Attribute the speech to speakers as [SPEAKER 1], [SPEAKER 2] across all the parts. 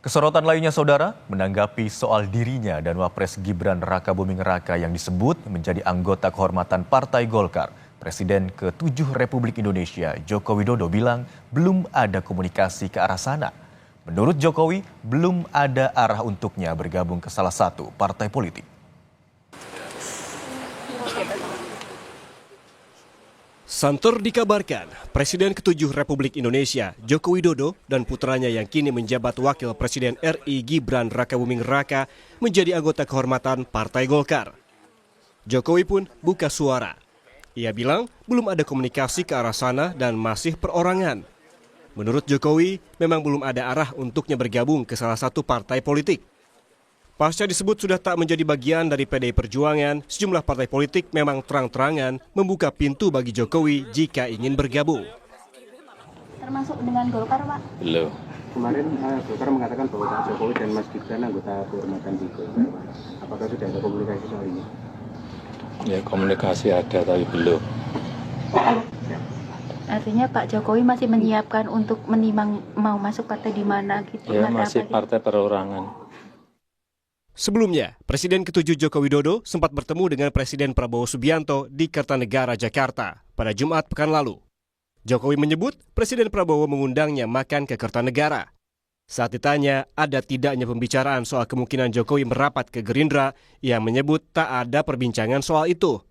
[SPEAKER 1] Kesorotan lainnya, saudara, menanggapi soal dirinya dan Wapres Gibran Rakabuming Raka yang disebut menjadi anggota kehormatan Partai Golkar. Presiden ke-7 Republik Indonesia, Joko Widodo bilang belum ada komunikasi ke arah sana. Menurut Jokowi, belum ada arah untuknya bergabung ke salah satu partai politik.
[SPEAKER 2] Santer dikabarkan, Presiden ke-7 Republik Indonesia, Joko Widodo, dan putranya yang kini menjabat Wakil Presiden RI Gibran Rakabuming Raka menjadi anggota kehormatan Partai Golkar. Jokowi pun buka suara. Ia bilang belum ada komunikasi ke arah sana dan masih perorangan. Menurut Jokowi, memang belum ada arah untuknya bergabung ke salah satu partai politik. Pasca disebut sudah tak menjadi bagian dari PDI Perjuangan, sejumlah partai politik memang terang-terangan membuka pintu bagi Jokowi jika ingin bergabung.
[SPEAKER 3] Termasuk dengan Golkar, Pak?
[SPEAKER 4] Belum.
[SPEAKER 5] Kemarin Golkar mengatakan bahwa Pak Jokowi dan Mas Gibran anggota kehormatan di Golkar. Apakah sudah ada komunikasi soal ini?
[SPEAKER 4] Ya, komunikasi ada tapi belum.
[SPEAKER 3] Artinya Pak Jokowi masih menyiapkan untuk menimang mau masuk partai di mana gitu?
[SPEAKER 4] Ya, masih partai perorangan.
[SPEAKER 2] Sebelumnya, Presiden ke-7 Joko Widodo sempat bertemu dengan Presiden Prabowo Subianto di Kertanegara, Jakarta pada Jumat pekan lalu. Jokowi menyebut Presiden Prabowo mengundangnya makan ke Kertanegara. Saat ditanya ada tidaknya pembicaraan soal kemungkinan Jokowi merapat ke Gerindra, ia menyebut tak ada perbincangan soal itu.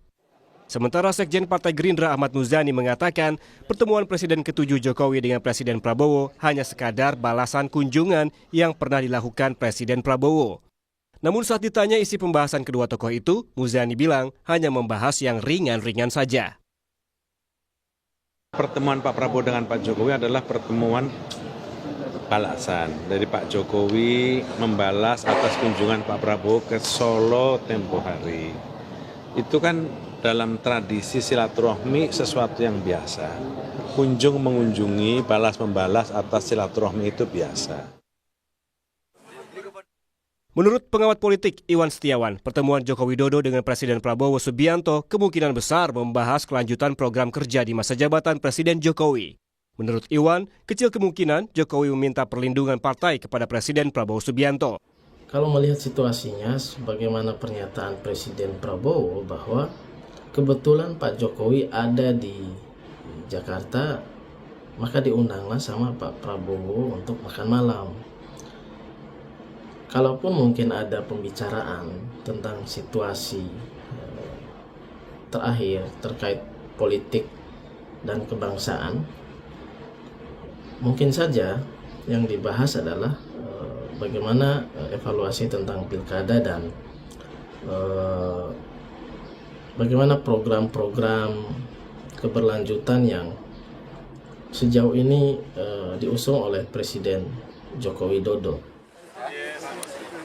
[SPEAKER 2] Sementara Sekjen Partai Gerindra Ahmad Muzani mengatakan pertemuan Presiden ke-7 Jokowi dengan Presiden Prabowo hanya sekadar balasan kunjungan yang pernah dilakukan Presiden Prabowo. Namun saat ditanya isi pembahasan kedua tokoh itu, Muzani bilang hanya membahas yang ringan-ringan saja.
[SPEAKER 6] Pertemuan Pak Prabowo dengan Pak Jokowi adalah pertemuan balasan. Dari Pak Jokowi membalas atas kunjungan Pak Prabowo ke Solo tempo hari. Itu kan dalam tradisi silaturahmi sesuatu yang biasa. Kunjung mengunjungi, balas membalas atas silaturahmi itu biasa.
[SPEAKER 2] Menurut pengamat politik Iwan Setiawan, pertemuan Joko Widodo dengan Presiden Prabowo Subianto kemungkinan besar membahas kelanjutan program kerja di masa jabatan Presiden Jokowi. Menurut Iwan, kecil kemungkinan Jokowi meminta perlindungan partai kepada Presiden Prabowo Subianto.
[SPEAKER 7] Kalau melihat situasinya, sebagaimana pernyataan Presiden Prabowo bahwa kebetulan Pak Jokowi ada di Jakarta, maka diundanglah sama Pak Prabowo untuk makan malam. Kalaupun mungkin ada pembicaraan tentang situasi terakhir terkait politik dan kebangsaan, mungkin saja yang dibahas adalah bagaimana evaluasi tentang pilkada dan bagaimana program-program keberlanjutan yang sejauh ini diusung oleh Presiden Joko Widodo.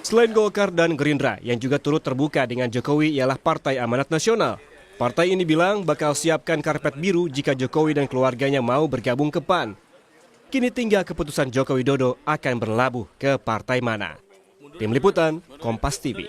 [SPEAKER 2] Selain Golkar dan Gerindra yang juga turut terbuka dengan Jokowi ialah Partai Amanat Nasional. Partai ini bilang bakal siapkan karpet biru jika Jokowi dan keluarganya mau bergabung ke PAN. Kini tinggal keputusan Joko Widodo akan berlabuh ke partai mana. Tim Liputan, Kompas TV.